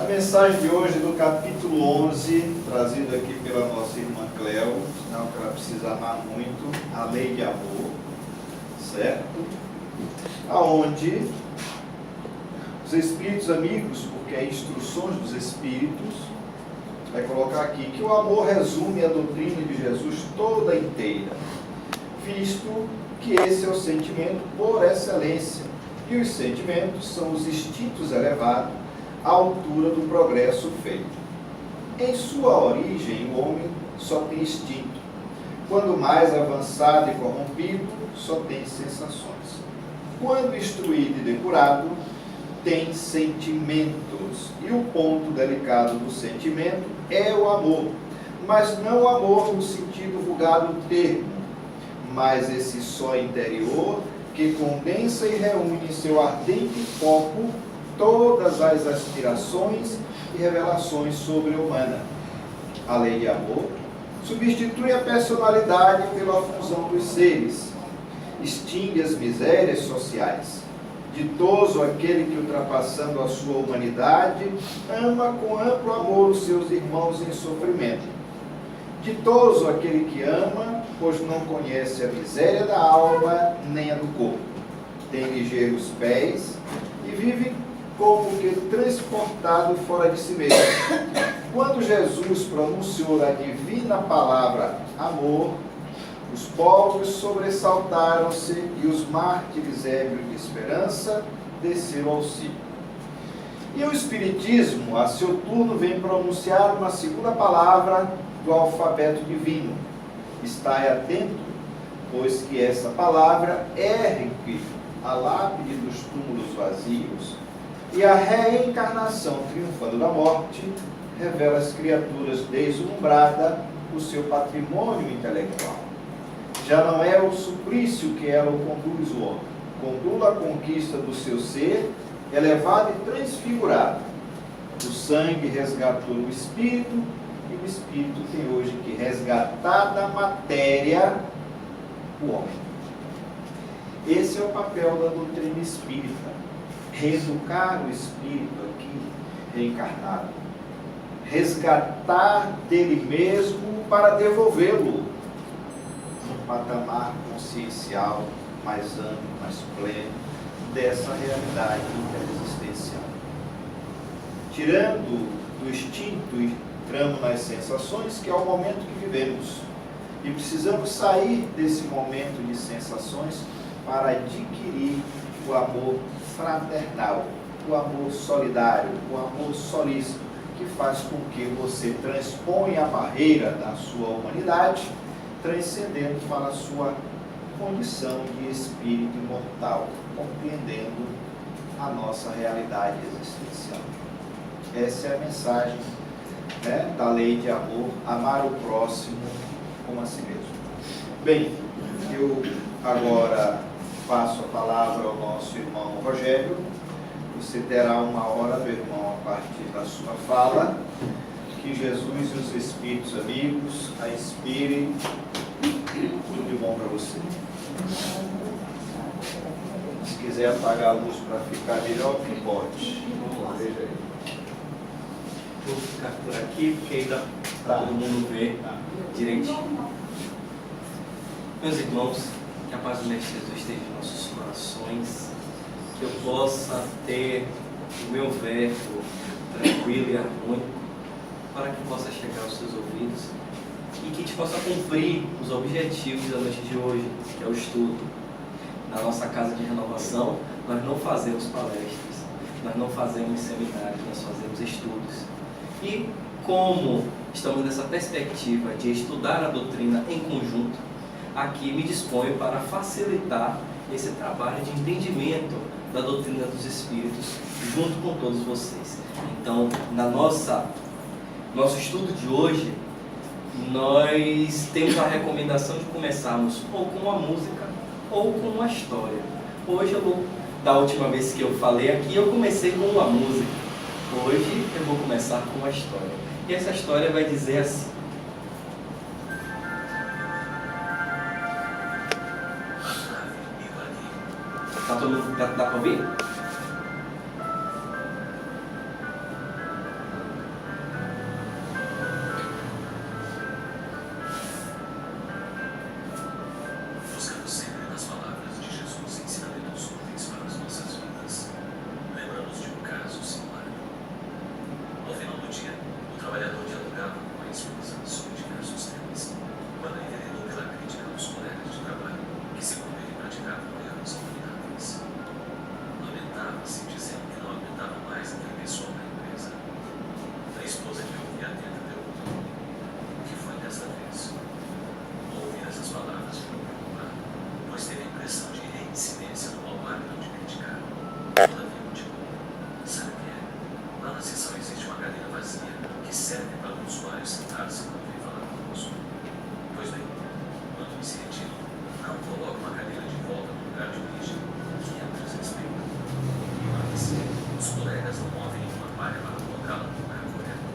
A mensagem de hoje é do capítulo 11, trazido aqui pela nossa irmã Cléo, sinal que ela precisa amar muito, a lei de amor, certo? Aonde os Espíritos amigos, porque é instruções dos Espíritos, vai colocar aqui que o amor resume a doutrina de Jesus toda inteira, visto que esse é o sentimento por excelência, e os sentimentos são os instintos elevados à altura do progresso feito. Em sua origem, o homem só tem instinto. Quando mais avançado e corrompido, só tem sensações. Quando instruído e depurado, tem sentimentos. E o ponto delicado do sentimento é o amor, mas não o amor no sentido vulgar do termo, mas esse só interior que condensa e reúne em seu ardente foco todas as aspirações e revelações sobre-humana. A lei de amor substitui a personalidade pela fusão dos seres, extingue as misérias sociais. Ditoso aquele que, ultrapassando a sua humanidade, ama com amplo amor os seus irmãos em sofrimento. Ditoso aquele que ama, pois não conhece a miséria da alma nem a do corpo. Tem ligeiros pés e vive como que transportado fora de si mesmo. Quando Jesus pronunciou a divina palavra amor, os povos sobressaltaram-se e os mártires ébrios de esperança desceram ao cimo. E o Espiritismo, a seu turno, vem pronunciar uma segunda palavra do alfabeto divino. Estai atento, pois que essa palavra ergue a lápide dos túmulos vazios e a reencarnação, triunfando da morte, revela às criaturas deslumbradas o seu patrimônio intelectual. Já não é o suplício que ela o conduz o homem, conduz a conquista do seu ser, elevado e transfigurado. O sangue resgatou o espírito, e o espírito tem hoje que resgatar da matéria o homem. Esse é o papel da doutrina espírita, reeducar o espírito aqui reencarnado, resgatar dele mesmo para devolvê-lo num patamar consciencial mais amplo, mais pleno dessa realidade interexistencial. Tirando do instinto e entramos nas sensações, que é o momento que vivemos. E precisamos sair desse momento de sensações para adquirir o amor fraternal, o amor solidário, o amor solícito, que faz com que você transponha a barreira da sua humanidade, transcendendo para a sua condição de espírito imortal, compreendendo a nossa realidade existencial. Essa é a mensagem, né, da lei de amor, amar o próximo como a si mesmo. Bem, eu agora passo a palavra ao nosso irmão Rogério. Você terá uma hora, meu irmão, a partir da sua fala. Que Jesus e os Espíritos amigos a inspirem. Tudo de bom para você. Se quiser apagar a luz para ficar melhor, que pode. Vamos lá. Veja aí. Vou ficar por aqui, porque ainda todo mundo vê direitinho. Meus irmãos, que a paz do Mestre Jesus esteja em nossos corações, que eu possa ter o meu verbo tranquilo e harmônico, para que possa chegar aos seus ouvidos e que te possa cumprir os objetivos da noite de hoje, que é o estudo. Na nossa casa de renovação, nós não fazemos palestras, nós não fazemos seminários, nós fazemos estudos. E como estamos nessa perspectiva de estudar a doutrina em conjunto, aqui me disponho para facilitar esse trabalho de entendimento da doutrina dos Espíritos junto com todos vocês. Então, nosso estudo de hoje, nós temos a recomendação de começarmos ou com uma música ou com uma história. Hoje da última vez que eu falei aqui, eu comecei com uma música. Hoje eu vou começar com uma história. E essa história vai dizer assim: Dá para ouvir? Todavia eu te conto. Sabe o que é? Lá na sessão existe uma cadeira vazia que serve para um usuário sentar-se quando vem falar conosco. Pois bem, quando me se retira, não coloca uma cadeira de volta no lugar de origem, que é um desrespeito. Mas os colegas não movem uma palha para colocá-la no lugar correto.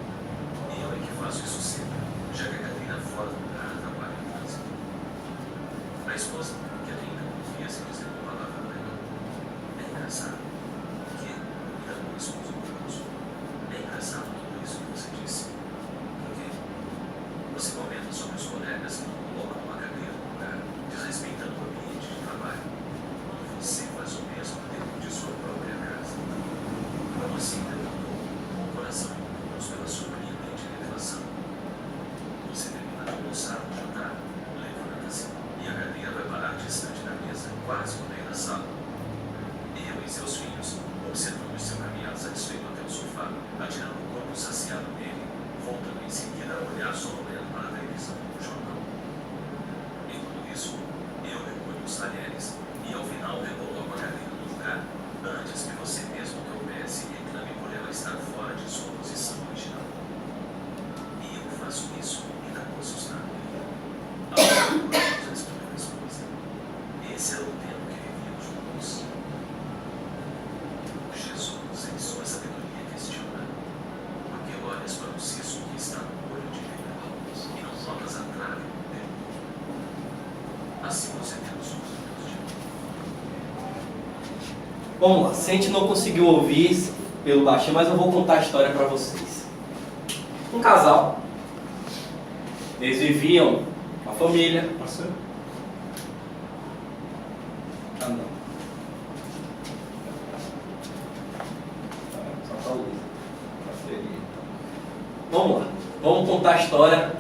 E eu é que faço isso sempre, já que a cadeira fora do lugar atrapalha o trânsito. A esposa, que até então confia sem dizer uma palavra para ela. É engraçado. O quê? Cuidar com o esposo curioso. É engraçado tudo isso que você disse. Por quê? Você comenta sobre os colegas que não colocam uma cadeira no lugar, desrespeitando o ambiente de trabalho, quando você faz o mesmo dentro de sua própria casa. Como assim levantou com o coração imposto pela surpreendente revelação? Você termina de almoçar ou jantar, levanta-se e a cadeira vai parar distante da mesa, quase no meio da sala. Eu e seus filhos observamos seu caminhar satisfeito até o sofá, atirando o corpo saciado nele, voltando em seguida a olhar sonolento para a televisão ou o jornal. Enquanto isso, eu recolho os talheres e ao final recoloco a cadeira no lugar, antes que você mesmo tropece e reclame por ela estar fora de sua posição original. E eu faço isso ainda com assustado. Respondeu a esposa. Esse era o tempo que vivíamos juntos. Jesus, em sua sabedoria, questiona: por que olhas para o cisco que está no olho direito e não notas a trave no teu? Assim você tem os olhos de Deus. Vamos lá, se a gente não conseguiu ouvir pelo baixinho, mas eu vou contar a história para vocês. Um casal, eles viviam uma família. Passou? Ah, não. Só tá a luz. Vamos lá, vamos contar a história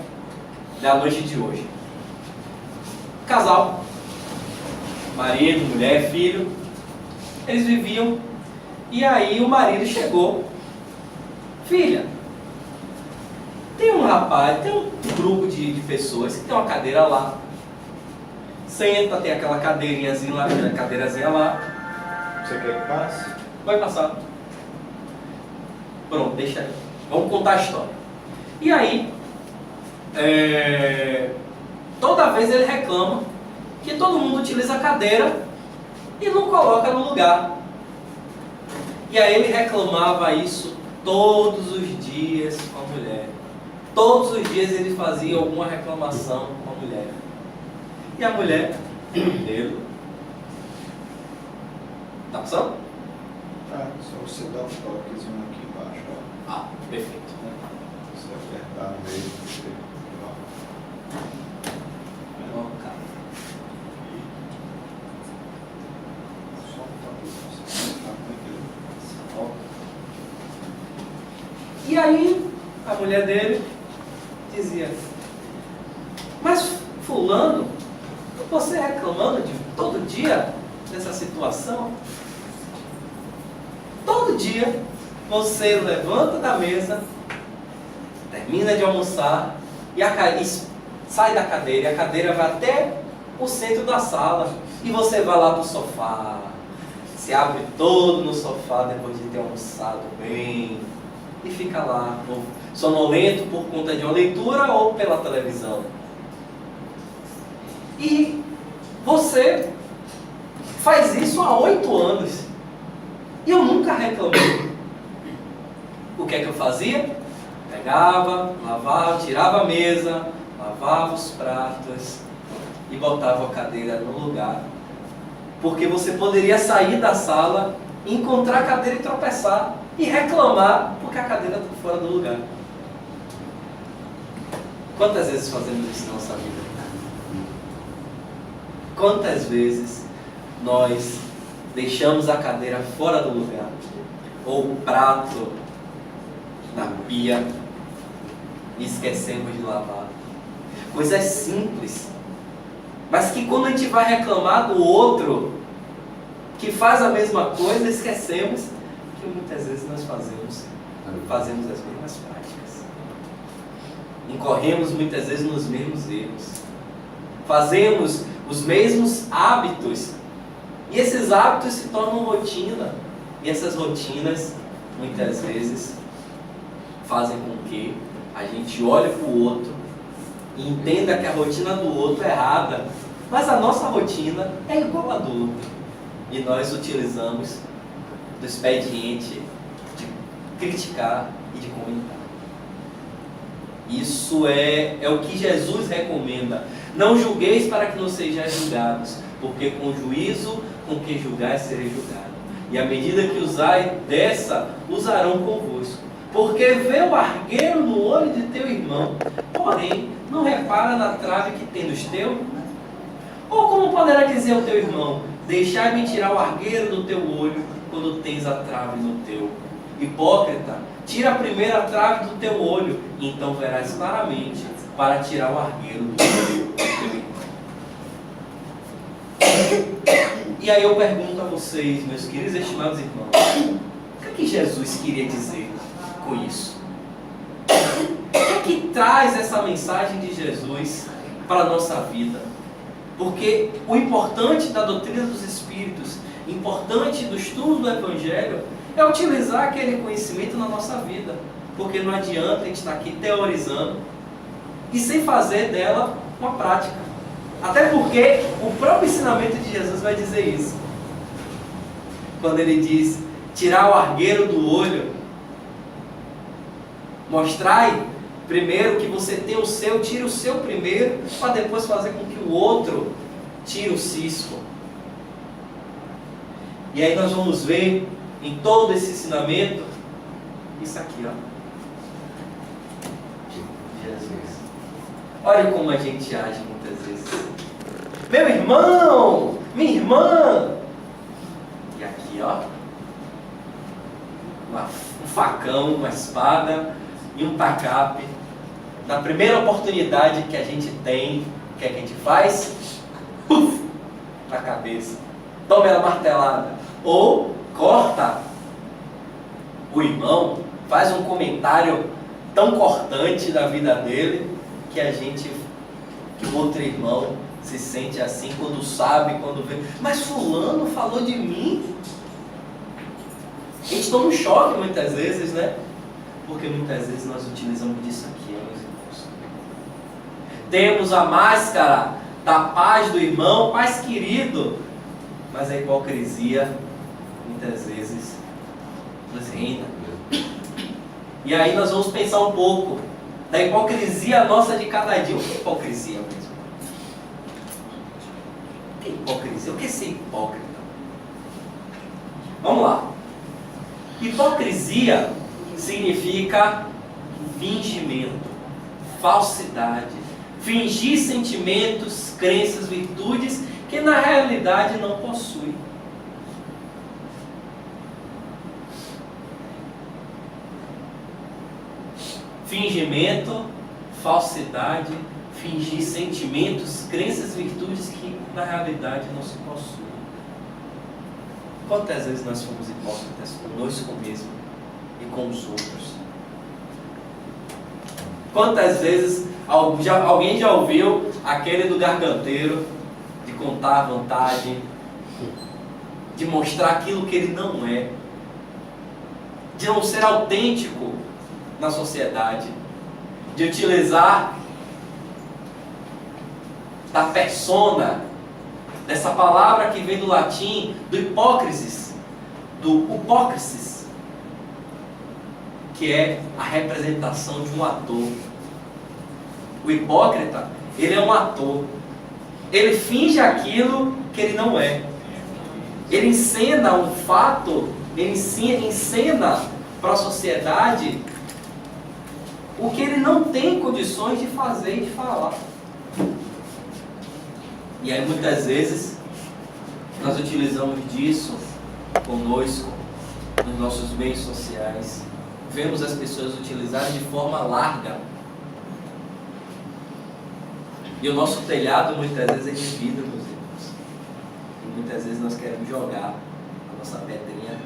da noite de hoje. Casal, marido, mulher, filho, eles viviam, e aí o marido chegou: filha, tem um rapaz, tem um grupo de pessoas que tem uma cadeira lá, senta, tem aquela cadeirinhazinha lá, aquela cadeirazinha lá. Você quer que passe? Vai passar. Pronto, deixa aí. Vamos contar a história. E aí, toda vez ele reclama que todo mundo utiliza a cadeira e não coloca no lugar. E aí ele reclamava isso todos os dias com a mulher. Todos os dias ele fazia alguma reclamação com a mulher. E a mulher dele... Tá passando? Tá, só você dar um toquezinho aqui embaixo, ó. Ah, perfeito. Você apertar no meio, você... Ó, cara. Só um toquezinho, você tá tranquilo. Ó. E aí, a mulher dele dizia: mas fulano, você reclamando de todo dia dessa situação? Todo dia você levanta da mesa, termina de almoçar e sai da cadeira, e a cadeira vai até o centro da sala e você vai lá para o sofá, se abre todo no sofá depois de ter almoçado bem e fica lá sonolento por conta de uma leitura ou pela televisão. E você faz isso há 8 anos e eu nunca reclamei. O que é que eu fazia? Pegava, lavava, tirava a mesa, lavava os pratos e botava a cadeira no lugar. Porque você poderia sair da sala, encontrar a cadeira e tropeçar e reclamar porque a cadeira está fora do lugar. Quantas vezes fazemos isso na nossa vida? Quantas vezes nós deixamos a cadeira fora do lugar, ou o prato na pia e esquecemos de lavar? Coisas simples, mas que quando a gente vai reclamar do outro que faz a mesma coisa, esquecemos que muitas vezes nós fazemos as mesmas práticas, incorremos muitas vezes nos mesmos erros, fazemos os mesmos hábitos, e esses hábitos se tornam rotina, E essas rotinas, muitas vezes, fazem com que a gente olhe para o outro e entenda que a rotina do outro é errada, mas a nossa rotina é igual a do outro. E nós utilizamos do expediente de criticar e de comentar. Isso é o que Jesus recomenda. Não julgueis para que não sejais julgados, porque com juízo com que julgais sereis julgados. E à medida que usai dessa, usarão convosco. Porque vê o argueiro no olho de teu irmão, porém não repara na trave que tem nos teus. Ou como poderá dizer ao teu irmão, deixai-me tirar o argueiro do teu olho, quando tens a trave no teu? Hipócrita, tira primeiro a trave do teu olho, e então verás claramente para tirar o argueiro do teu irmão. E aí eu pergunto a vocês, meus queridos e estimados irmãos, o que Jesus queria dizer com isso? O que traz essa mensagem de Jesus para a nossa vida? Porque o importante da doutrina dos Espíritos, importante do estudo do Evangelho, é utilizar aquele conhecimento na nossa vida. Porque não adianta a gente estar aqui teorizando e sem fazer dela uma prática. Até porque o próprio ensinamento de Jesus vai dizer isso. Quando ele diz, tirar o argueiro do olho, mostrai primeiro que você tem o seu, tire o seu primeiro, para depois fazer com que o outro tire o cisco. E aí nós vamos ver em todo esse ensinamento, isso aqui, ó. Jesus. Olha como a gente age muitas vezes. Meu irmão, minha irmã. E aqui, ó. Um facão, uma espada e um tacape. Na primeira oportunidade que a gente tem, o que é que a gente faz? Puf! Na cabeça. Toma ela martelada. Ou corta o irmão, faz um comentário tão cortante da vida dele, que o outro irmão se sente assim quando sabe, quando vê. Mas fulano falou de mim. A gente toma um choque muitas vezes, né? Porque muitas vezes nós utilizamos disso aqui, meus irmãos. Temos a máscara da paz do irmão, paz querido, mas a hipocrisia muitas vezes nos reina. E aí nós vamos pensar um pouco da hipocrisia nossa de cada dia. O que é hipocrisia mesmo? O que é hipocrisia? O que é ser hipócrita? Vamos lá. Hipocrisia significa fingimento, falsidade, fingir sentimentos, crenças, virtudes que na realidade não possui. Fingimento, falsidade, fingir sentimentos, crenças, virtudes que na realidade não se possuem. Quantas vezes nós fomos hipócritas conosco mesmo e com os outros? Quantas vezes alguém já ouviu aquele do garganteiro de contar a vantagem, de mostrar aquilo que ele não é, de não ser autêntico na sociedade, de utilizar da persona, dessa palavra que vem do latim, do hipócrisis, do hipócrisis, que é a representação de um ator. O hipócrita, ele é um ator. Ele finge aquilo que ele não é. Ele encena um fato, ele encena para a sociedade o que ele não tem condições de fazer e de falar. E aí muitas vezes nós utilizamos disso conosco, nos nossos meios sociais. Vemos as pessoas utilizarem de forma larga. E o nosso telhado muitas vezes é de vidro, meus irmãos. E muitas vezes nós queremos jogar a nossa pedrinha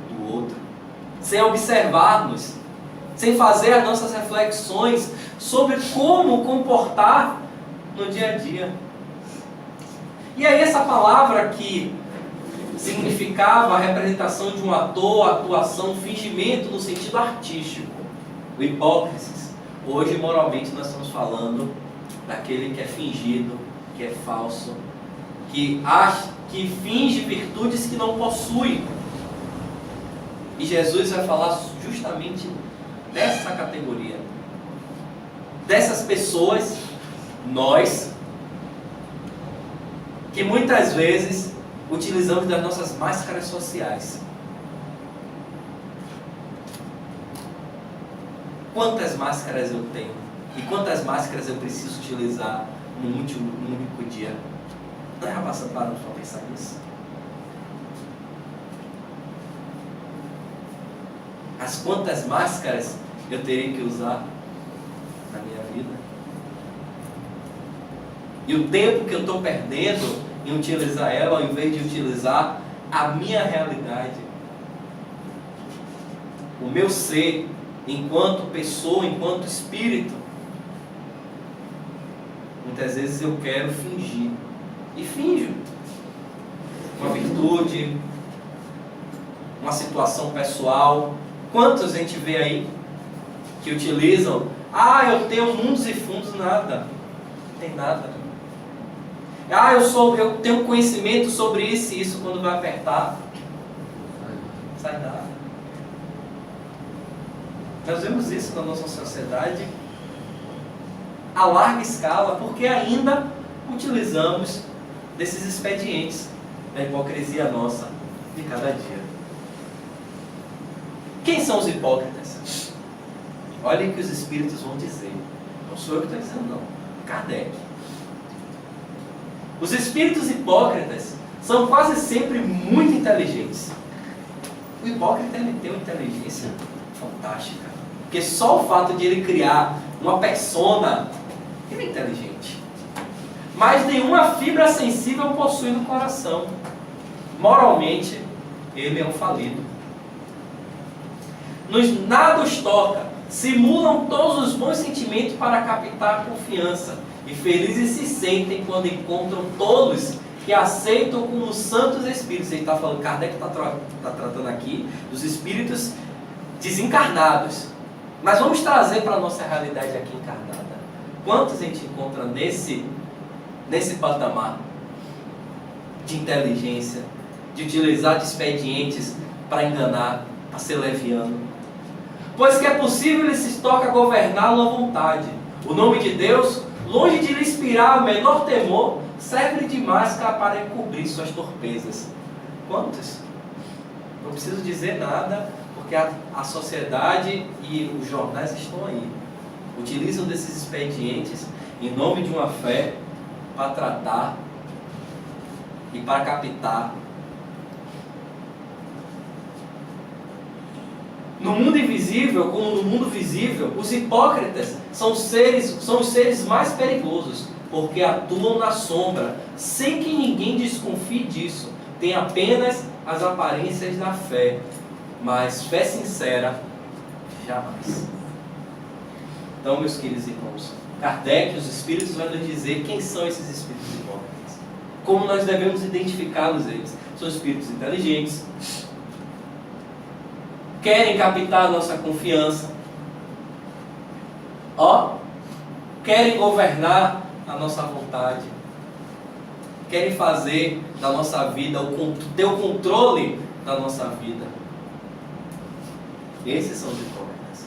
do outro, sem observarmos, sem fazer as nossas reflexões sobre como comportar no dia a dia. E aí essa palavra que significava a representação de um ator, atuação, fingimento no sentido artístico. O hipócrisis. Hoje, moralmente, nós estamos falando daquele que é fingido, que é falso, que finge virtudes que não possui. E Jesus vai falar justamente dessa categoria. Dessas pessoas, nós, que muitas vezes utilizamos das nossas máscaras sociais. Quantas máscaras eu tenho? E quantas máscaras eu preciso utilizar num único dia? Nós já paramos para pensar nisso. As quantas máscaras eu terei que usar na minha vida? E o tempo que eu estou perdendo em utilizar ela, ao invés de utilizar a minha realidade. O meu ser, enquanto pessoa, enquanto espírito. Muitas vezes eu quero fingir. E finjo. Uma virtude, uma situação pessoal. Quantos a gente vê aí que utilizam? Eu tenho mundos e fundos, nada. Não tem nada. Eu tenho conhecimento sobre isso e isso, quando vai apertar, sai nada. Nós vemos isso na nossa sociedade a larga escala, porque ainda utilizamos desses expedientes da hipocrisia nossa de cada dia. Quem são os hipócritas? Olhem o que os espíritos vão dizer. Não sou eu que estou dizendo, não. Kardec. Os espíritos hipócritas são quase sempre muito inteligentes. O hipócrita, ele tem uma inteligência fantástica. Porque só o fato de ele criar uma persona, ele é inteligente. Mas nenhuma fibra sensível possui no coração. Moralmente, ele é um falido. Nada os toca. Simulam todos os bons sentimentos para captar a confiança. E felizes se sentem quando encontram todos que aceitam como santos espíritos. Ele está falando, Kardec está tratando aqui dos espíritos desencarnados. Mas vamos trazer para a nossa realidade aqui encarnada. Quantos a gente encontra nesse patamar de inteligência, de utilizar de expedientes para enganar, para ser leviano? Pois que é possível lhes toca governá-lo à vontade. O nome de Deus, longe de lhe inspirar o menor temor, serve de máscara para encobrir suas torpezas. Quantos? Não preciso dizer nada, porque a sociedade e os jornais estão aí. Utilizam desses expedientes em nome de uma fé para tratar e para captar. No mundo invisível, como no mundo visível, os hipócritas são os seres mais perigosos, porque atuam na sombra, sem que ninguém desconfie disso. Tem apenas as aparências da fé, mas fé sincera, jamais. Então, meus queridos irmãos, Kardec, os espíritos, vai nos dizer quem são esses espíritos hipócritas. Como nós devemos identificá-los eles. São espíritos inteligentes, querem captar a nossa confiança, querem governar a nossa vontade, querem fazer da nossa vida, ter o controle da nossa vida. Esses são os hipócritas.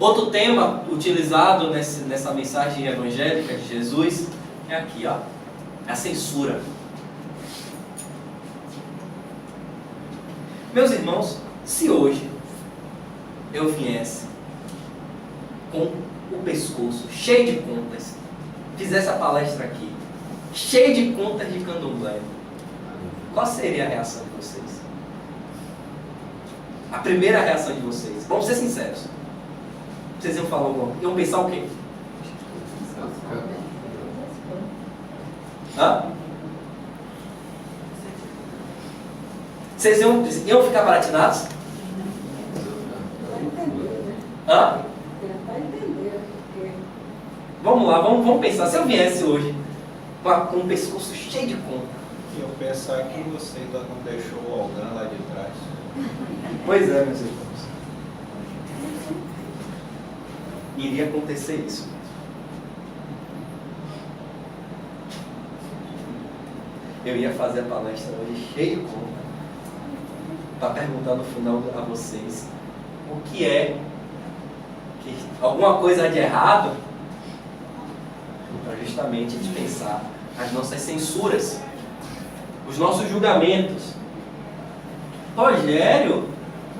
Outro tema utilizado nessa mensagem evangélica de Jesus é aqui, a censura. Meus irmãos, se hoje eu viesse com o pescoço cheio de contas, fizesse a palestra aqui, cheio de contas de candomblé, qual seria a reação de vocês? A primeira reação de vocês, vamos ser sinceros. Vocês iam falar alguma coisa? Iam pensar o quê? Vocês iam ficar baratinados? Vamos lá, vamos pensar. Se eu viesse hoje com o pescoço cheio de conta, E eu pensar que você ainda não deixou o Algan lá de trás. Pois é, meus irmãos. Iria acontecer isso. Eu ia fazer a palestra hoje cheio de conta para perguntar no final a vocês o que é que alguma coisa de errado, para justamente dispensar as nossas censuras, os nossos julgamentos. Rogério,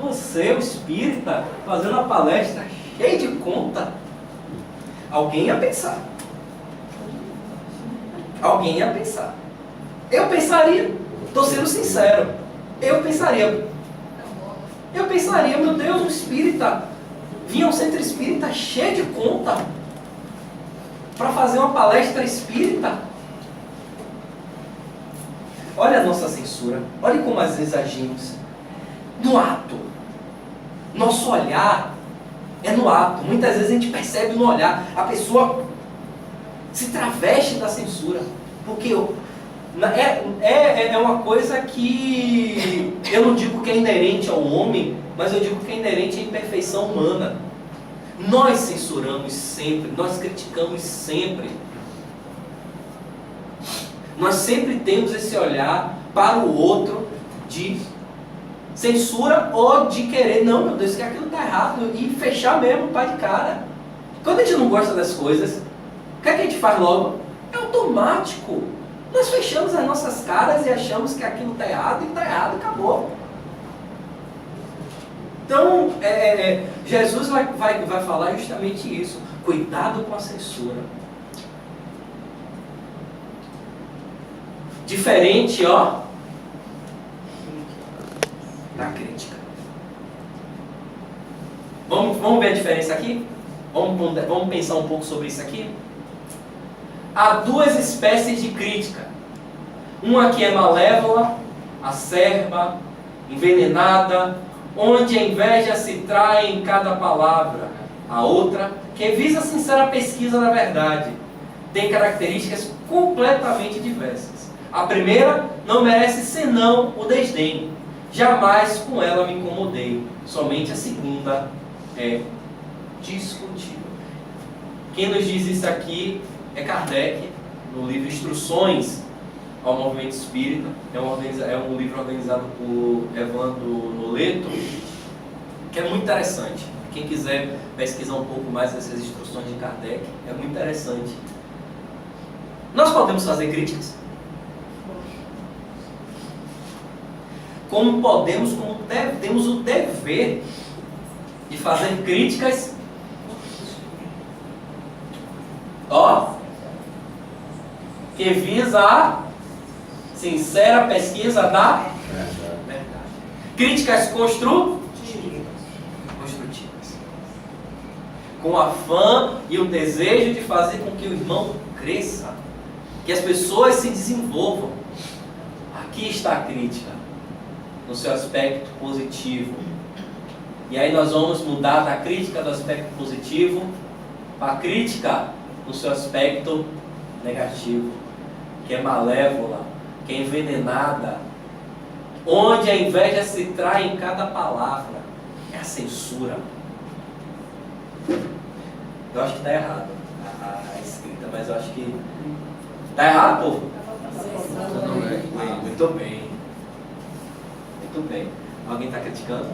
você, o espírita, fazendo a palestra cheio de conta. Alguém ia pensar. Alguém ia pensar. Eu pensaria, estou sendo sincero, eu pensaria, meu Deus, um espírita, vinha um centro espírita cheio de conta, para fazer uma palestra espírita. Olha a nossa censura, olha como às vezes agimos, no ato, nosso olhar é no ato, muitas vezes a gente percebe no olhar, a se traveste da censura, porque é uma coisa que eu não digo que é inerente ao homem, mas eu digo que é inerente à imperfeição humana. Nós censuramos sempre, nós criticamos sempre. Nós sempre temos esse olhar para o outro de censura ou de querer, não, meu Deus, que aquilo está errado, e fechar mesmo o pai de cara. Quando a gente não gosta das coisas, o que é que a gente faz logo? É automático. Nós fechamos as nossas caras e achamos que aquilo está errado, e está errado, acabou. Então, Jesus vai falar justamente isso. Cuidado com a censura. Diferente, ó, da crítica. Vamos ver a diferença aqui? Vamos pensar um pouco sobre isso aqui? Há duas espécies de crítica. Uma que é malévola, acerba, envenenada, onde a inveja se trai em cada palavra. A outra, que visa a sincera pesquisa da verdade, tem características completamente diversas. A primeira não merece senão o desdém. Jamais com ela me incomodei. Somente a segunda é discutível. Quem nos diz isso aqui é Kardec, no livro Instruções ao Movimento Espírita. É um livro organizado por Evandro Noleto, que é muito interessante. Quem quiser pesquisar um pouco mais essas instruções de Kardec, é muito interessante. Nós podemos fazer críticas? Como temos o dever de fazer críticas, que visa a sincera pesquisa da verdade. Críticas construtivas. Com afã e o desejo de fazer com que o irmão cresça, que as pessoas se desenvolvam. Aqui está a crítica, no seu aspecto positivo. E aí nós vamos mudar da crítica do aspecto positivo para a crítica no seu aspecto negativo, que é malévola, que é envenenada, onde a inveja se trai em cada palavra. É a censura. Eu acho que está errado a escrita, mas eu acho que está errado, povo? Muito bem. Muito bem. Alguém está criticando?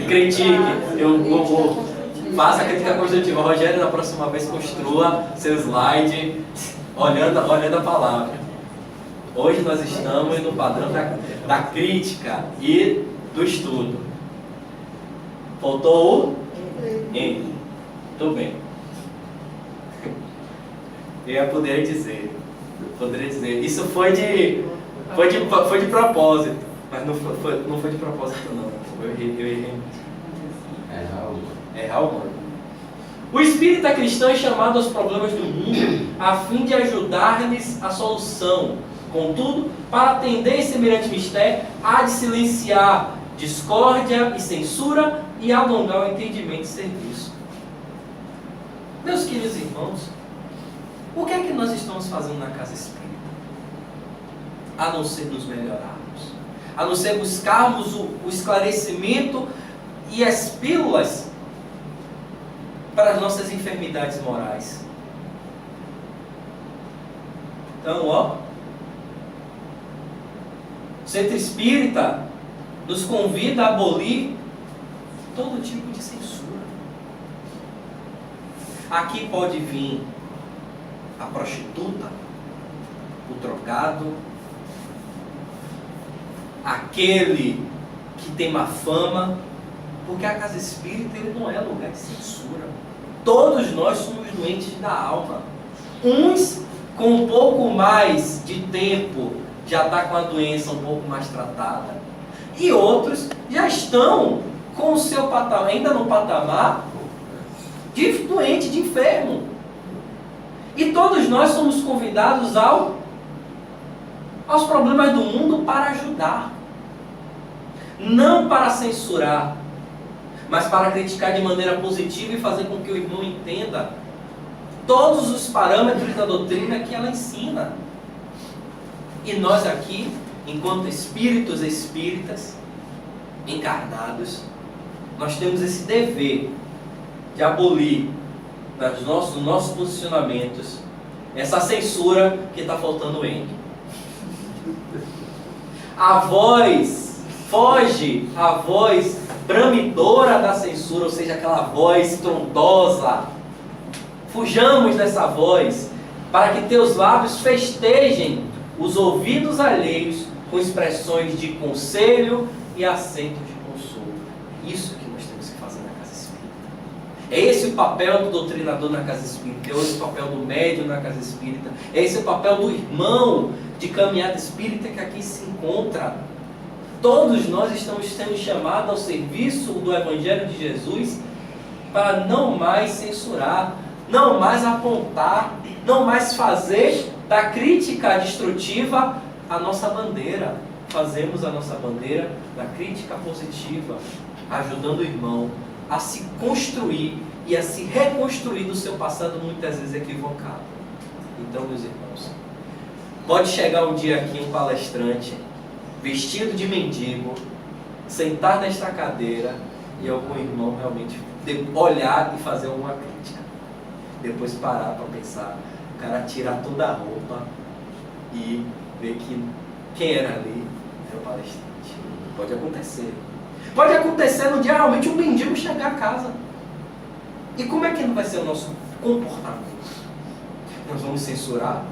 Critique. Eu faça a crítica construtiva. Rogério, na próxima vez, construa seu slide olhando a palavra. Hoje nós estamos no padrão da crítica e do estudo. Faltou o entre. Muito bem. Eu poderia dizer. Isso foi de propósito. Mas não foi de propósito, não. Eu errei. É Raul. O espírita cristão é chamado aos problemas do mundo a fim de ajudar-lhes a solução. Contudo, para atender semelhante mistério, há de silenciar discórdia e censura e alongar o entendimento e serviço. Meus queridos irmãos, o que é que nós estamos fazendo na casa espírita? a não ser nos melhorarmos, a não ser buscarmos o esclarecimento e as pílulas para as nossas enfermidades morais. Então, o Centro Espírita nos convida a abolir todo tipo de censura. Aqui pode vir a prostituta, o drogado, aquele que tem má fama, porque a casa espírita ele não é lugar de censura. Todos nós somos doentes da alma. Uns com um pouco mais de tempo já está com a doença um pouco mais tratada, e outros já estão com o seu patamar, ainda no patamar de doente, de enfermo. E todos nós somos convidados aos problemas do mundo para ajudar. Não para censurar, mas para criticar de maneira positiva e fazer com que o irmão entenda todos os parâmetros da doutrina que ela ensina. E nós aqui, enquanto espíritos espíritas, encarnados, nós temos esse dever de abolir nos nossos posicionamentos essa censura que está faltando em. A voz, foge a voz bramidora da censura, ou seja, aquela voz estrondosa. Fujamos dessa voz, para que teus lábios festejem os ouvidos alheios com expressões de conselho e acentos de consolo. Isso que nós temos que fazer na casa espírita. É esse o papel do doutrinador na casa espírita, é esse o papel do médium na casa espírita, é esse o papel do irmão de caminhada espírita que aqui se encontra. Todos nós estamos sendo chamados ao serviço do Evangelho de Jesus para não mais censurar, não mais apontar, não mais fazer da crítica destrutiva a nossa bandeira. Fazemos a nossa bandeira da crítica positiva, ajudando o irmão a se construir e a se reconstruir do seu passado muitas vezes equivocado. Então, meus irmãos, pode chegar um dia aqui um palestrante vestido de mendigo, sentar nesta cadeira e algum irmão realmente olhar e fazer alguma crítica. Depois parar para pensar, o cara tirar toda a roupa e ver que quem era ali era o palestrante. Pode acontecer. Pode acontecer no dia realmente um mendigo chegar a casa. E como é que não vai ser o nosso comportamento? Nós vamos censurar?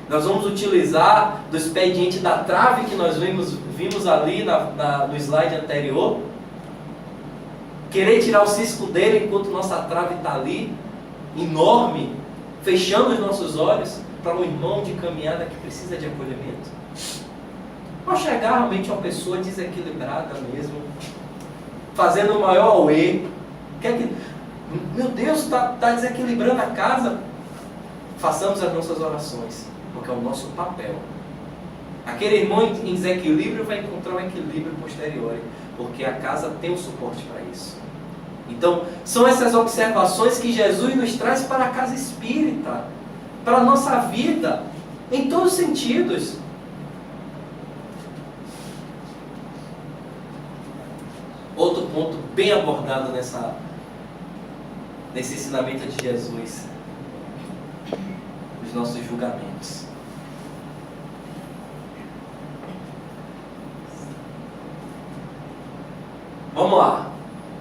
Nós vamos utilizar do expediente da trave que nós vimos ali no slide anterior? Querer tirar o cisco dele enquanto nossa trave está ali, enorme, fechando os nossos olhos para um irmão de caminhada que precisa de acolhimento? Ou chegar realmente uma pessoa desequilibrada mesmo, fazendo o maior auê, meu Deus, está desequilibrando a casa? Façamos as nossas orações, porque é o nosso papel. Aquele irmão em desequilíbrio vai encontrar um equilíbrio posterior, porque a casa tem um suporte para isso. Então, são essas observações que Jesus nos traz para a casa espírita, para a nossa vida, em todos os sentidos. Outro ponto bem abordado nesse ensinamento de Jesus, os nossos julgamentos. Vamos lá.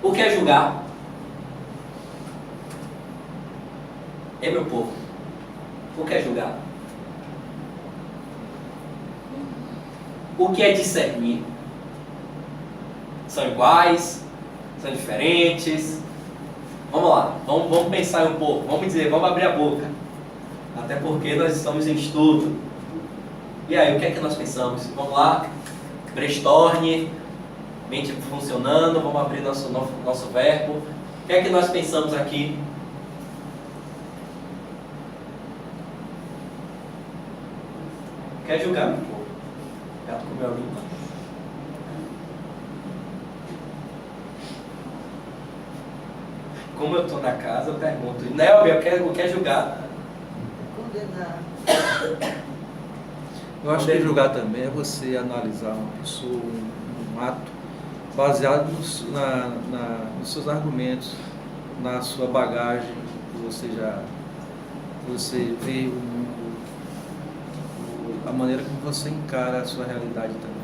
O que é julgar? Meu povo, o que é julgar? O que é discernir? São iguais? São diferentes? Vamos lá, vamos pensar um pouco, vamos abrir a boca. Até porque nós estamos em estudo. E aí, o que é que nós pensamos? Vamos lá, brainstorm, mente funcionando, vamos abrir nosso verbo. O que é que nós pensamos aqui? Quer julgar, meu povo? O gato comeu a língua. Como eu estou na casa, eu pergunto, Nelbia, eu quero julgar. Condenar. Eu acho que julgar também é você analisar uma pessoa, um ato, baseado nos seus argumentos, na sua bagagem, que você vê o mundo, a maneira como você encara a sua realidade também.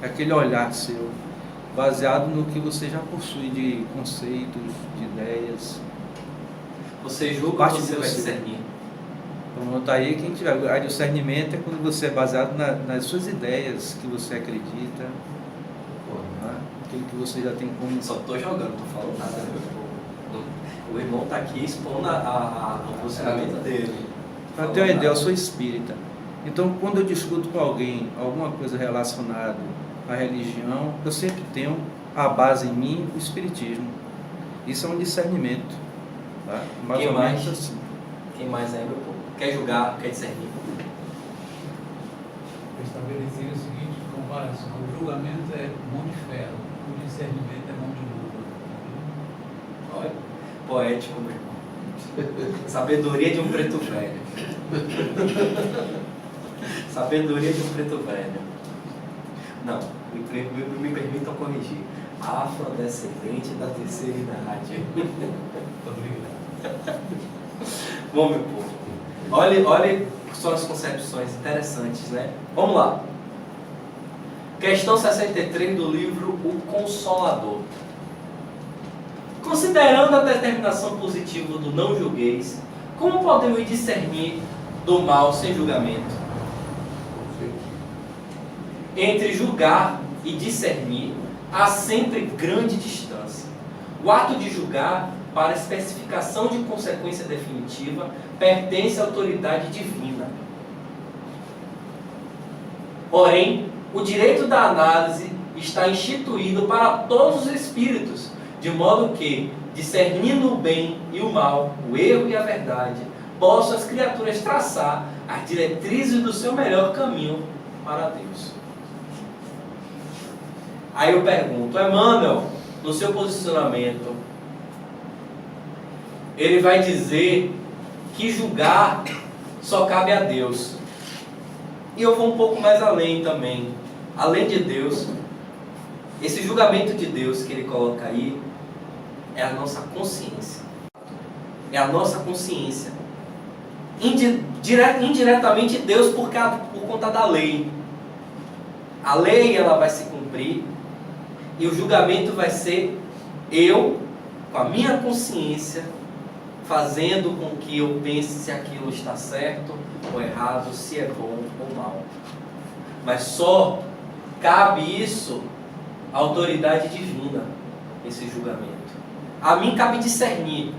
Aquele olhar seu, baseado no que você já possui de conceitos, de ideias. Você julga ou Parte você de vai você. discernir? Pronto, aí quem tiver. O discernimento é quando você é baseado nas suas ideias, que você acredita, né? Aquilo que você já tem como. Só tô jogando, não tô falando nada, né, meu povo? O irmão tá aqui expondo o posicionamento dele. Para ter uma ideia, eu sou espírita. Então, quando eu discuto com alguém alguma coisa relacionada à religião, eu sempre tenho a base em mim o espiritismo. Isso é um discernimento. Tá? Mais Quem ou mais? menos assim. Quem mais aí, meu povo? Quer julgar, quer discernir? Eu estabeleci o seguinte comparação: o julgamento é mão de ferro, o discernimento é mão de luva. Olha, poético, meu irmão. Sabedoria de um preto velho. Sabedoria de um preto velho. Não, me permitam corrigir. Afrodescendente da terceira idade. Obrigado. Bom, meu povo, olha só as concepções interessantes, né? Vamos lá. Questão 63 do livro O Consolador. Considerando a determinação positiva do não julgueis, como podemos discernir do mal sem julgamento? Entre julgar e discernir, há sempre grande distância. O ato de julgar, para especificação de consequência definitiva, pertence à autoridade divina. Porém, o direito da análise está instituído para todos os espíritos, de modo que, discernindo o bem e o mal, o erro e a verdade, possam as criaturas traçar as diretrizes do seu melhor caminho para Deus. Aí eu pergunto, Emmanuel, no seu posicionamento, ele vai dizer que julgar só cabe a Deus. E eu vou um pouco mais além também. Além de Deus, esse julgamento de Deus que ele coloca aí é a nossa consciência. É a nossa consciência. Indiretamente Deus por conta da lei. A lei ela vai se cumprir e o julgamento vai ser eu, com a minha consciência, fazendo com que eu pense se aquilo está certo ou errado, se é bom ou mal. Mas só cabe isso à autoridade divina, esse julgamento. A mim cabe discernir.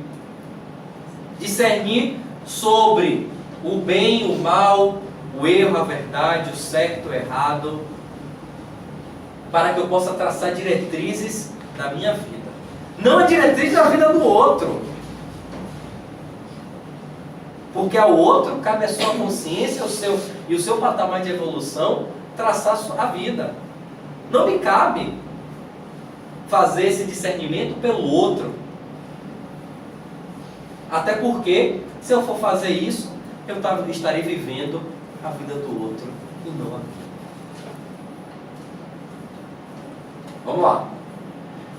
Discernir sobre o bem, o mal, o erro, a verdade, o certo, o errado, para que eu possa traçar diretrizes da minha vida. Não a diretriz da vida do outro. Porque ao outro cabe a sua consciência e o seu patamar de evolução traçar a sua vida. Não me cabe fazer esse discernimento pelo outro. Até porque, se eu for fazer isso, eu estarei vivendo a vida do outro e não a minha. Vamos lá.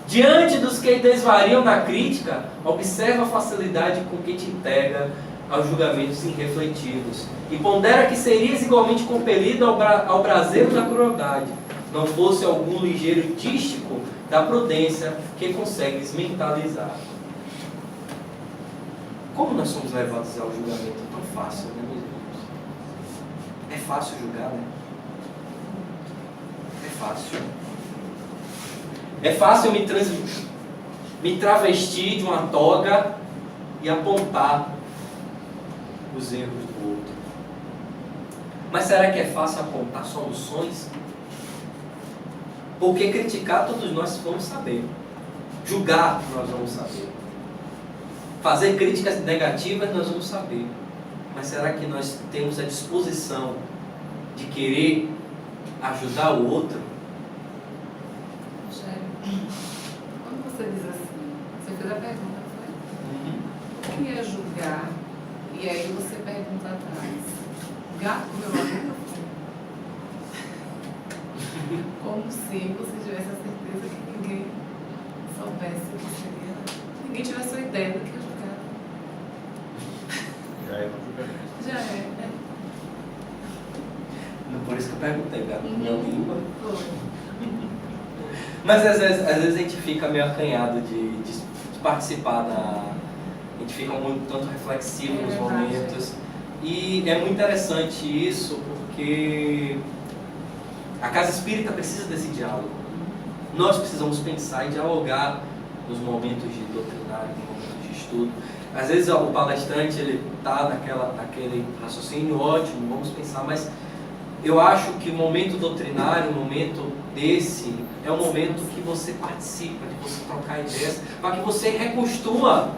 Diante dos que desvariam na crítica, observa a facilidade com que te entrega aos julgamentos irrefletidos e pondera que serias igualmente compelido ao braseiro da crueldade, não fosse algum ligeiro dístico da prudência que consegues mentalizar. Como nós somos levados ao julgamento tão fácil, né, meus irmãos? É fácil julgar, né? É fácil. É fácil me travestir de uma toga e apontar os erros do outro. Mas será que é fácil apontar soluções? Porque criticar todos nós vamos saber. Julgar nós vamos saber. Fazer críticas negativas nós vamos saber. Mas será que nós temos a disposição de querer ajudar o outro? Quando você diz assim, você fez a pergunta, foi? O que é julgar? E aí você pergunta atrás. Gato, meu amigo? Como se você tivesse a certeza que ninguém soubesse o que seria. Ninguém tivesse uma ideia do que é julgado. Já é um julgamento. Já é, né? Por isso que eu perguntei, cara, minha língua. Foi. Mas às vezes a gente fica meio acanhado de participar da... A gente fica muito tanto reflexivo nos momentos. E é muito interessante isso, porque a casa espírita precisa desse diálogo. Nós precisamos pensar e dialogar nos momentos de doutrinário, nos momentos de estudo. Às vezes o palestrante ele está naquele raciocínio ótimo, vamos pensar, mas eu acho que o momento doutrinário, o momento desse, é um momento que você participa, de você trocar ideias, para que você reconstrua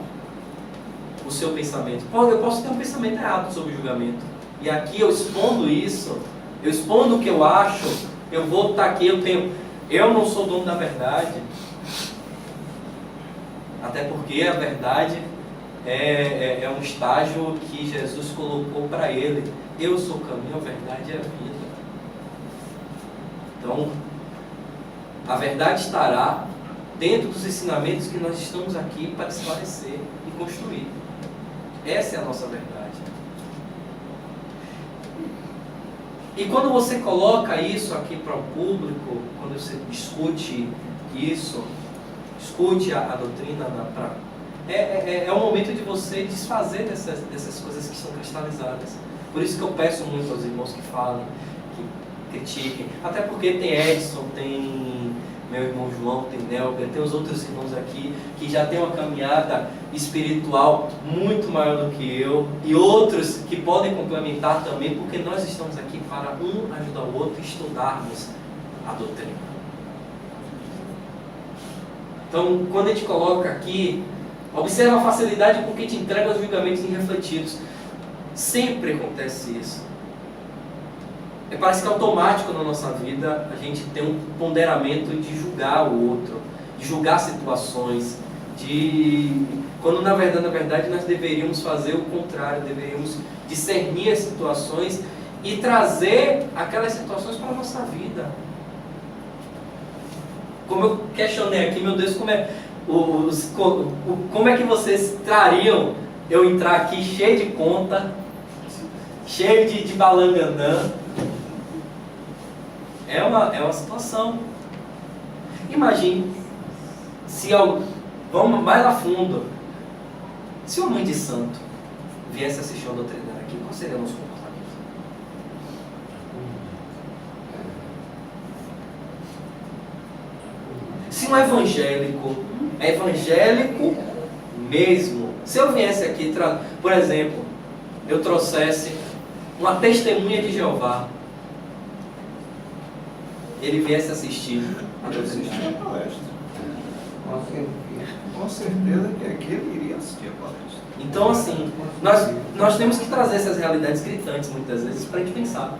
o seu pensamento. Eu posso ter um pensamento errado sobre o julgamento. E aqui eu expondo isso, eu expondo o que eu acho, eu vou estar aqui, eu não sou dono da verdade. Até porque a verdade é um estágio que Jesus colocou para ele. Eu sou o caminho, a verdade e a vida. Então, a verdade estará dentro dos ensinamentos que nós estamos aqui para esclarecer e construir. Essa é a nossa verdade. E quando você coloca isso aqui para o público, quando você discute isso, discute a doutrina, é um momento de você desfazer dessas coisas que são cristalizadas. Por isso que eu peço muito aos irmãos que falem, que critiquem. Até porque tem Edson, tem meu irmão João, tem Nelber, tem os outros irmãos aqui que já têm uma caminhada espiritual muito maior do que eu, e outros que podem complementar também, porque nós estamos aqui para um ajudar o outro e estudarmos a doutrina. Então, quando a gente coloca aqui, observa a facilidade com que te entrega os julgamentos irrefletidos. Sempre acontece isso. Parece que é automático na nossa vida a gente ter um ponderamento de julgar o outro, de julgar situações, quando na verdade nós deveríamos fazer o contrário, deveríamos discernir as situações e trazer aquelas situações para a nossa vida. Como eu questionei aqui, meu Deus, como é que vocês trariam eu entrar aqui cheio de conta, cheio de balangandã? É uma situação. Imagine se vamos mais a fundo. Se uma mãe de santo viesse assistir uma doutrinária aqui, qual seria o nosso comportamento? Se um evangélico é evangélico mesmo, se eu viesse aqui, por exemplo, eu trouxesse uma testemunha de Jeová, ele viesse assistir a doutrinária. A palestra. Com certeza que aqui ele iria assistir a palestra. Então, assim, nós temos que trazer essas realidades gritantes muitas vezes para a gente pensar.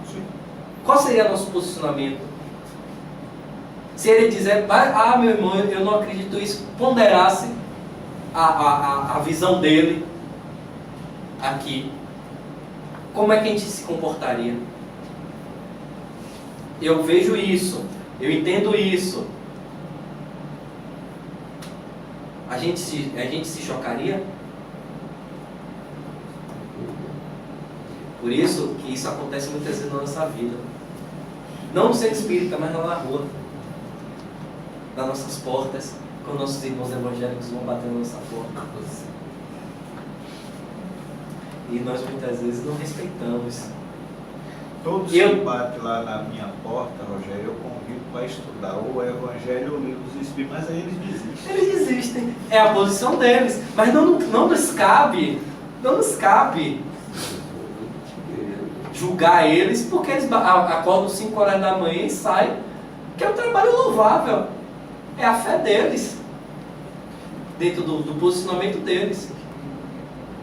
Qual seria nosso posicionamento? Se ele dizer, meu irmão, eu não acredito isso, ponderasse a visão dele aqui, como é que a gente se comportaria? Eu vejo isso, eu entendo isso. A gente se chocaria? Por isso que isso acontece muitas vezes na nossa vida. Não no centro espírita, mas na rua. Nas nossas portas, quando nossos irmãos evangélicos vão bater na nossa porta. E nós muitas vezes não respeitamos. Todos que batem lá na minha porta, Rogério, eu convido para estudar o Evangelho ou o Livro dos Espíritos, mas aí eles desistem. Eles desistem. É a posição deles. Mas não nos cabe julgar eles porque eles acordam 5 horas da manhã e saem, que é um trabalho louvável. É a fé deles, dentro do posicionamento deles.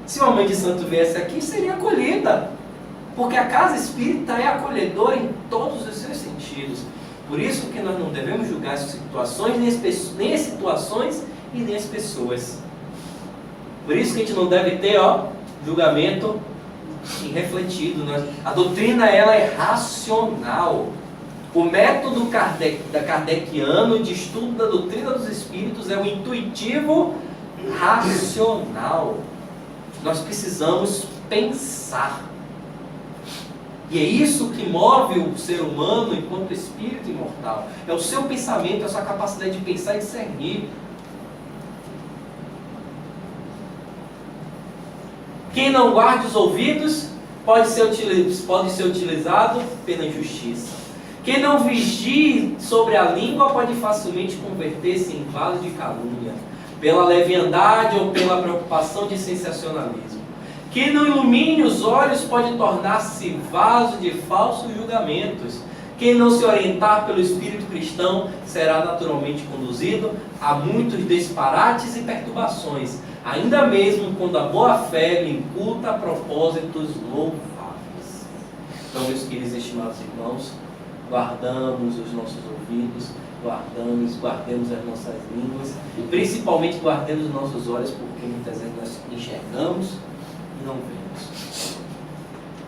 Se uma mãe de santo viesse aqui, seria acolhida, porque a casa espírita é acolhedora em todos os seus sentidos. Por isso que nós não devemos julgar as situações, nem as situações e nem as pessoas. Por isso que a gente não deve ter julgamento irrefletido. A doutrina ela é racional. O método kardeciano de estudo da doutrina dos espíritos é o intuitivo racional. Nós precisamos pensar. E é isso que move o ser humano enquanto espírito imortal. É o seu pensamento, é a sua capacidade de pensar e discernir. Quem não guarde os ouvidos pode ser utilizado pela injustiça. Quem não vigie sobre a língua pode facilmente converter-se em vaso de calúnia, pela leviandade ou pela preocupação de sensacionalismo. Quem não ilumine os olhos pode tornar-se vaso de falsos julgamentos. Quem não se orientar pelo espírito cristão será naturalmente conduzido a muitos disparates e perturbações, ainda mesmo quando a boa-fé lhe inculta propósitos louváveis. Então, meus queridos e estimados irmãos, guardamos os nossos ouvidos, guardemos as nossas línguas, e principalmente guardemos os nossos olhos, porque muitas vezes nós enxergamos e não vemos.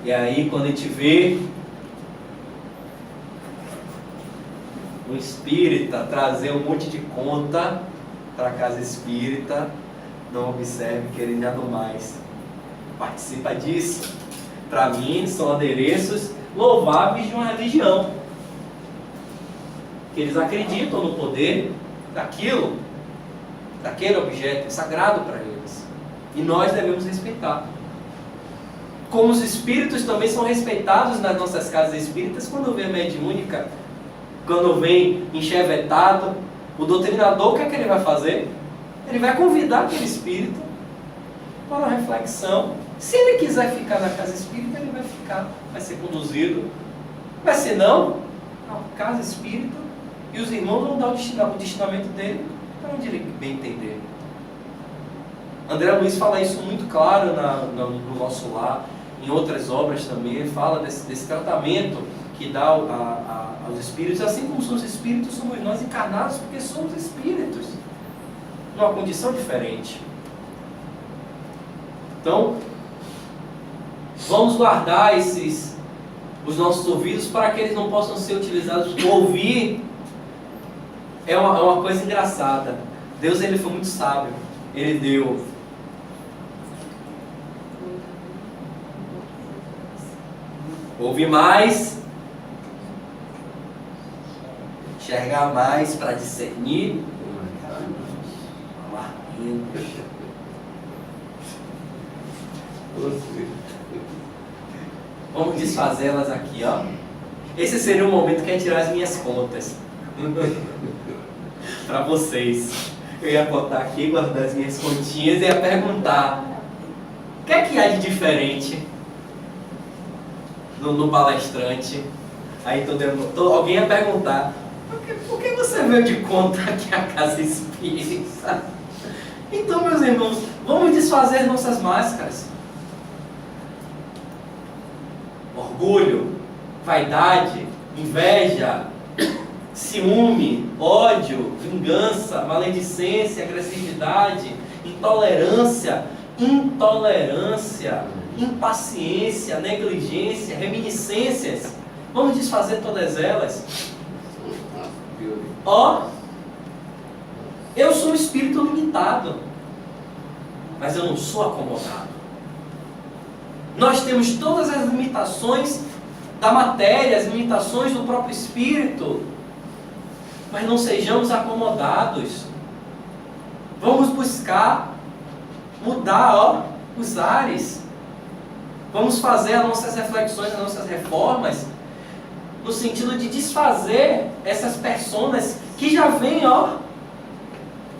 E aí, quando a gente vê um espírita trazer um monte de conta para a casa espírita, não observe que ele já não mais participa disso. Para mim, são adereços louváveis de uma religião, que eles acreditam no poder daquilo, daquele objeto, é sagrado para eles, e nós devemos respeitar. Como os espíritos também são respeitados nas nossas casas espíritas, quando vem a mediúnica, quando vem enchevetado, o doutrinador, o que é que ele vai fazer? Ele vai convidar aquele espírito para uma reflexão. Se ele quiser ficar na casa espírita, ele vai ficar, vai ser conduzido. Mas se não, a casa espírita, e os irmãos vão dar o destinamento dele para onde ele bem entender. André Luiz fala isso muito claro no nosso lar, em outras obras também. Ele fala desse tratamento que dá aos espíritos, assim como somos espíritos, somos nós encarnados, porque somos espíritos, numa condição diferente. Então, vamos guardar os nossos ouvidos para que eles não possam ser utilizados. Ouvir é uma coisa engraçada. Deus, ele foi muito sábio. Ele deu ouvir mais, enxergar mais para discernir, amar menos. Vamos desfazê-las aqui, ó. Esse seria o momento que eu ia tirar as minhas contas para vocês. Eu ia botar aqui, guardar as minhas continhas e ia perguntar: o que é que há de diferente no palestrante? Aí alguém ia perguntar: por que você veio de conta aqui a casa espírita? Então, meus irmãos, vamos desfazer nossas máscaras. Orgulho, vaidade, inveja, ciúme, ódio, vingança, maledicência, agressividade, intolerância, impaciência, negligência, reminiscências. Vamos desfazer todas elas. Eu sou um espírito limitado, mas eu não sou acomodado. Nós temos todas as limitações da matéria, as limitações do próprio espírito, mas não sejamos acomodados. Vamos buscar mudar os ares. Vamos fazer as nossas reflexões, as nossas reformas, no sentido de desfazer essas personas que já vêm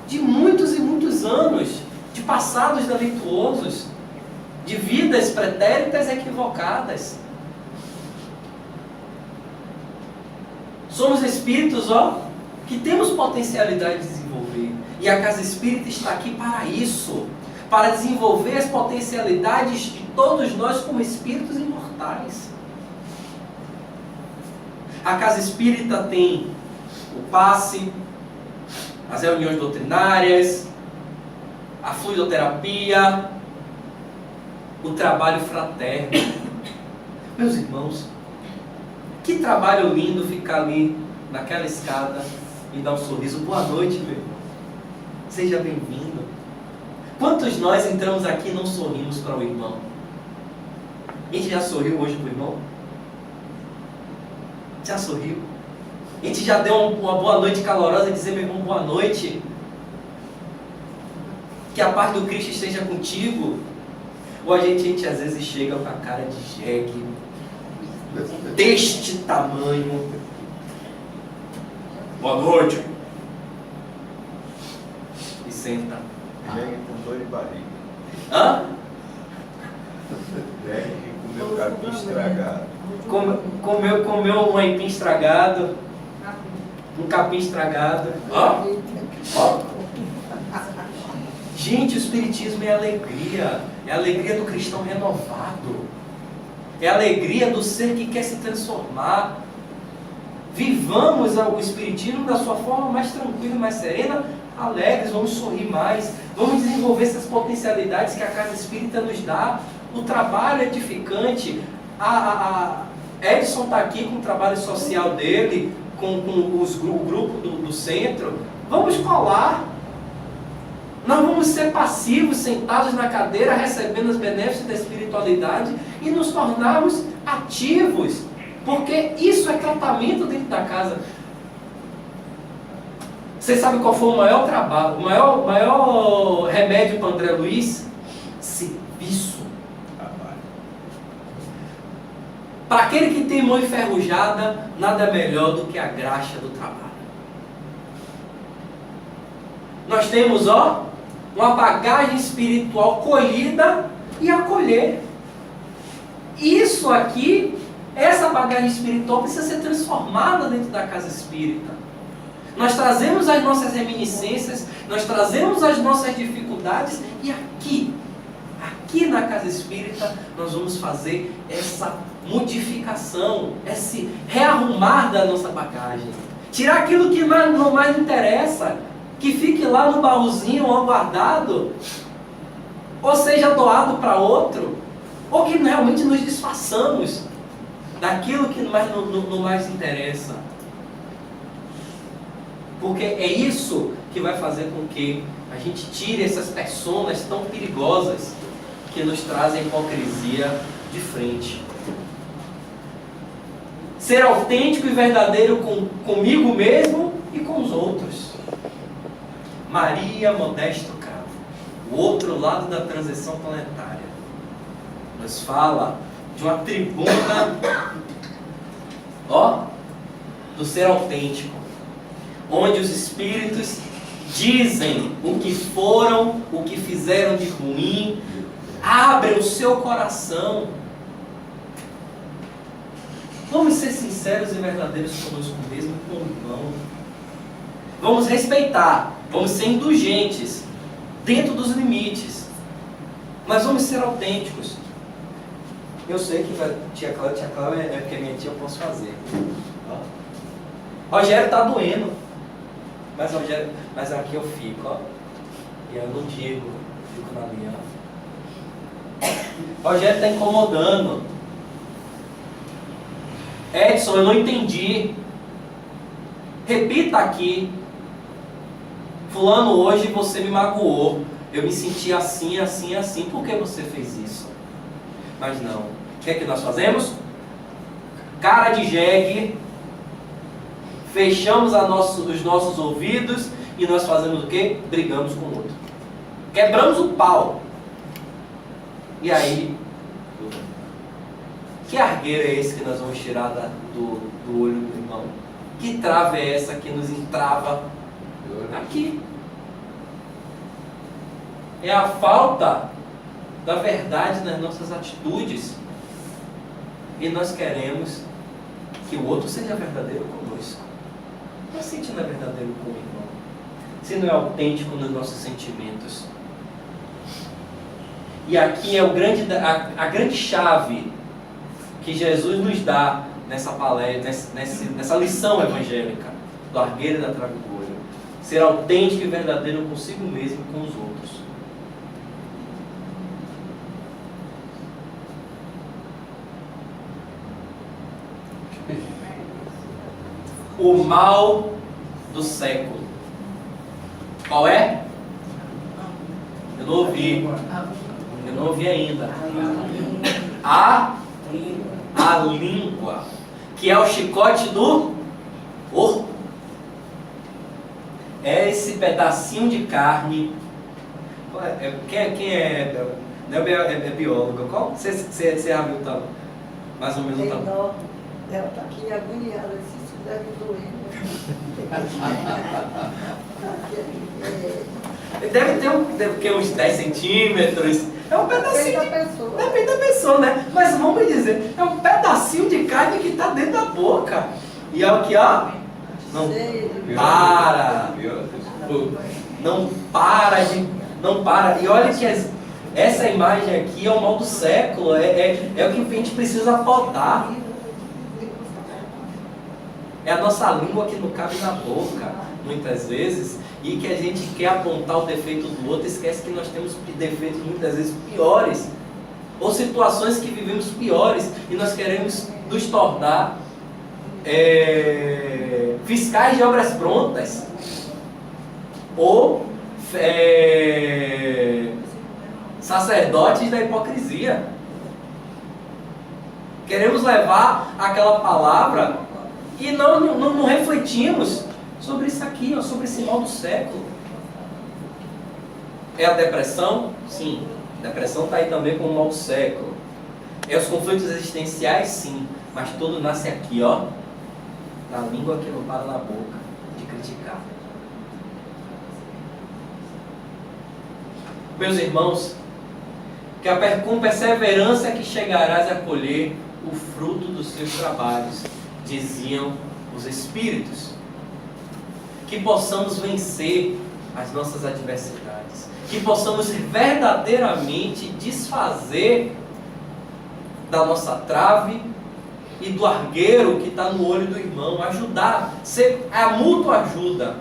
de muitos e muitos anos, de passados delituosos, de vidas pretéritas equivocadas. Somos espíritos que temos potencialidade de desenvolver, e a casa espírita está aqui para isso, para desenvolver as potencialidades de todos nós como espíritos imortais. A casa espírita tem o passe, as reuniões doutrinárias, a fluidoterapia, o trabalho fraterno. Meus irmãos, Que trabalho lindo ficar ali naquela escada e dar um sorriso. Boa noite, meu irmão. Seja bem-vindo. Quantos nós entramos aqui e não sorrimos para o irmão? A gente já sorriu hoje para o irmão? Já sorriu? A gente já deu uma boa noite calorosa e dizer, meu irmão, boa noite. Que a paz do Cristo esteja contigo. Ou a gente às vezes chega com a cara de jegue deste tamanho. Boa noite. E senta. Jegue com dor de barriga. Hã? Jegue que comeu capim estragado. Comeu um aipim estragado. Um capim estragado. Ó. Ó. Gente, o Espiritismo é alegria. É a alegria do cristão renovado. É a alegria do ser que quer se transformar. Vivamos o Espiritismo da sua forma mais tranquila, mais serena, alegres, vamos sorrir mais, vamos desenvolver essas potencialidades que a Casa Espírita nos dá. O trabalho edificante. Edson está aqui com o trabalho social dele, com o grupo do centro. Vamos colar. Nós vamos ser passivos, sentados na cadeira, recebendo os benefícios da espiritualidade e nos tornarmos ativos, porque isso é tratamento dentro da casa. Você sabe qual foi o maior trabalho, o maior remédio para André Luiz? Serviço. Para aquele que tem mão enferrujada, nada melhor do que a graxa do trabalho. Nós temos, uma bagagem espiritual colhida e acolher. Isso aqui, essa bagagem espiritual precisa ser transformada dentro da casa espírita. Nós trazemos as nossas reminiscências, nós trazemos as nossas dificuldades e aqui na casa espírita, nós vamos fazer essa modificação, esse rearrumar da nossa bagagem. Tirar aquilo que não mais interessa, que fique lá no baúzinho ou guardado, ou seja doado para outro, ou que realmente nos desfaçamos daquilo que não mais interessa. Porque é isso que vai fazer com que a gente tire essas personas tão perigosas que nos trazem hipocrisia de frente. Ser autêntico e verdadeiro comigo mesmo e com os outros. Maria Modesto Cravo, o outro lado da transição planetária, nos fala de uma tribuna, do ser autêntico, onde os espíritos dizem o que foram, o que fizeram de ruim, abrem o seu coração. Vamos ser sinceros e verdadeiros conosco mesmo e com o irmão. Vamos respeitar, vamos ser indulgentes, dentro dos limites, mas vamos ser autênticos. Eu sei que tia Cláudia é porque minha tia eu posso fazer. Rogério está doendo, mas aqui eu fico, e eu não digo, fico na linha. Rogério está incomodando. Edson, eu não entendi. Repita aqui. Fulano, hoje você me magoou. Eu me senti assim, assim, assim. Por que você fez isso? Mas não. O que é que nós fazemos? Cara de jegue. Fechamos os nossos ouvidos e nós fazemos o quê? Brigamos com o outro. Quebramos o pau. E aí, que argueiro é esse que nós vamos tirar do olho do irmão? Que trava é essa que nos entrava aqui? É a falta da verdade nas nossas atitudes. E nós queremos que o outro seja verdadeiro conosco. Mas se a gente não é verdadeiro com o irmão, se não é autêntico nos nossos sentimentos. E aqui é a grande chave que Jesus nos dá nessa palestra, nessa lição evangélica do argueiro e da trave do olho. Ser autêntico e verdadeiro consigo mesmo e com os outros. o mal do século. Qual é? Eu não ouvi. Eu não ouvi ainda. A língua, que é o chicote do corpo. É esse pedacinho de carne. Quem é? Não é bióloga. Qual? Você já viu, tá? Mais ou menos Tem tá. dó. Ela está aqui agoniada, se isso deve doer. Deve ter uns 10 centímetros. É um pedacinho. Depende da pessoa. Depende da pessoa, né? Mas vamos dizer, é um pedacinho de carne que está dentro da boca. E é o que, ó. Não para. Não para. E olha que essa imagem aqui é o mal do século. É o que a gente precisa podar. É a nossa língua que não cabe na boca, muitas vezes, e que a gente quer apontar o defeito do outro, esquece que nós temos defeitos muitas vezes piores, ou situações que vivemos piores, e nós queremos nos tornar fiscais de obras prontas, ou sacerdotes da hipocrisia. Queremos levar aquela palavra e não refletimos sobre isso aqui, ó, sobre esse mal do século. É a depressão? Sim. A depressão está aí também como mal do século. É os conflitos existenciais? Sim. Mas tudo nasce aqui, ó, na língua que não para na boca, de criticar. Meus irmãos, com perseverança é que chegarás a colher o fruto dos seus trabalhos, diziam os Espíritos. Que possamos vencer as nossas adversidades, que possamos verdadeiramente desfazer da nossa trave e do argueiro que está no olho do irmão, ajudar, ser a mútua ajuda.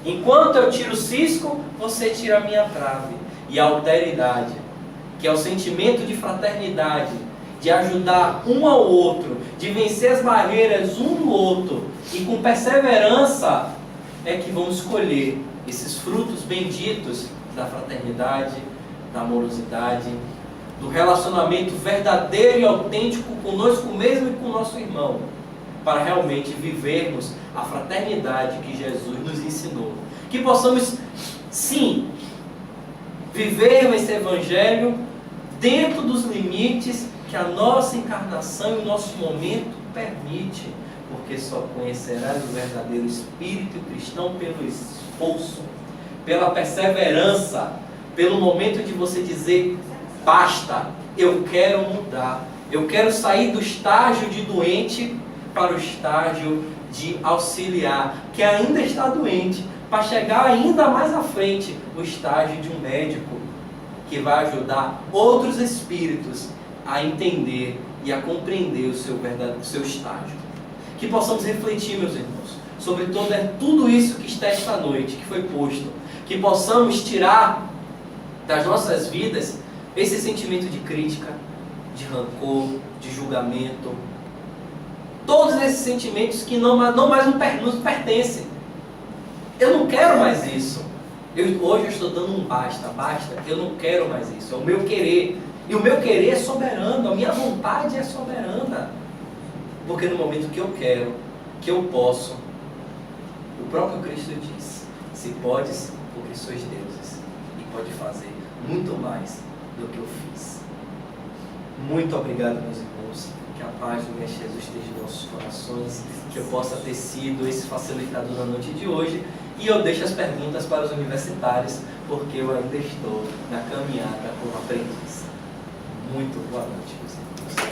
Enquanto eu tiro o cisco, você tira a minha trave. E a alteridade, que é o sentimento de fraternidade, de ajudar um ao outro, de vencer as barreiras um no outro, e com perseverança é que vamos colher esses frutos benditos da fraternidade, da amorosidade, do relacionamento verdadeiro e autêntico conosco mesmo e com o nosso irmão, para realmente vivermos a fraternidade que Jesus nos ensinou. Que possamos, sim, viver esse Evangelho dentro dos limites que a nossa encarnação e o nosso momento permite, porque só conhecerás o verdadeiro espírito cristão pelo esforço, pela perseverança, pelo momento de você dizer: basta, eu quero mudar, eu quero sair do estágio de doente para o estágio de auxiliar, que ainda está doente, para chegar ainda mais à frente, o estágio de um médico, que vai ajudar outros espíritos a entender e a compreender o seu estágio. Que possamos refletir, meus irmãos, sobre tudo isso que está esta noite, que foi posto. Que possamos tirar das nossas vidas esse sentimento de crítica, de rancor, de julgamento. Todos esses sentimentos que não mais nos pertencem. Eu não quero mais isso. Hoje eu estou dando um basta, eu não quero mais isso. É o meu querer. E o meu querer é soberano, a minha vontade é soberana. Porque no momento que eu quero, que eu posso, o próprio Cristo diz: se podes, porque sois deuses, e pode fazer muito mais do que eu fiz. Muito obrigado, meus irmãos. Que a paz do Mestre Jesus esteja em nossos corações, que eu possa ter sido esse facilitador na noite de hoje. E eu deixo as perguntas para os universitários, porque eu ainda estou na caminhada como aprendiz. Muito boa noite, meus irmãos.